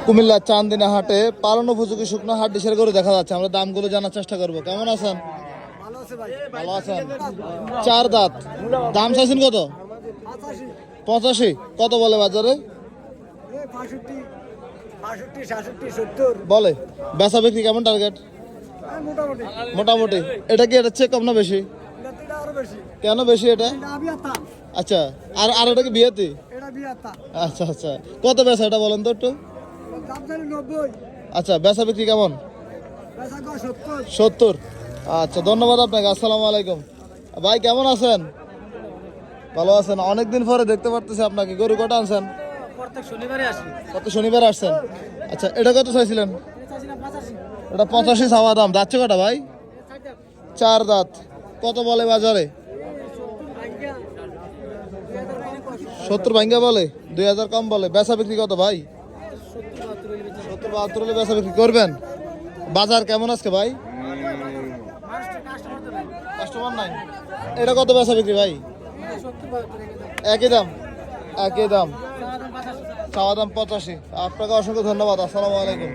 কুমিল্লা চান্দিনা হাটে পালন উপযোগী শুকনো হাট ডিশের গরু দেখা যাচ্ছে। আমরা দামগুলো জানার চেষ্টা করবো। কেমন আছেন? ভালো আছেন। চার দাঁত, দাম চাইছেন কত? 85। কত বলে বাজারে? বলে। বেচা বিক্রি কেমন টার্গেট? মোটামুটি। এটা কি এটা চেয়ে কম না বেশি? কেন বেশি এটা? আচ্ছা, আর এটা কি বিয়েতে? আচ্ছা আচ্ছা, কত বেচা এটা বলেন তো একটু। আচ্ছা, বেচা বিক্রি কেমন? 70। আচ্ছা, ধন্যবাদ আপনাকে। আসসালামু আলাইকুম। ভাই কেমন আছেন? ভালো আছেন। অনেকদিন পরে দেখতে পারতেছি আপনাকে। গরু কটা আনছেন? কত শনিবারে আসছেন? আচ্ছা, এটা কত চাইছিলেন? এটা 85 চাওয়া দাম। যাচ্ছে কটা ভাই? চার দাঁত। কত বলে বাজারে? 70 ভাঙ্গা বলে, 2000 কম বলে। বেচা বিক্রি কত ভাই? 70-72 হলে বেচা বিক্রি করবেন। বাজার কেমন আজকে ভাই? কাস্টমার নাই। এটা কত বেচা বিক্রি ভাই? একই দাম। একই দাম। চাওয়া দাম 85। আপনাকে অসংখ্য ধন্যবাদ। আসসালামু আলাইকুম।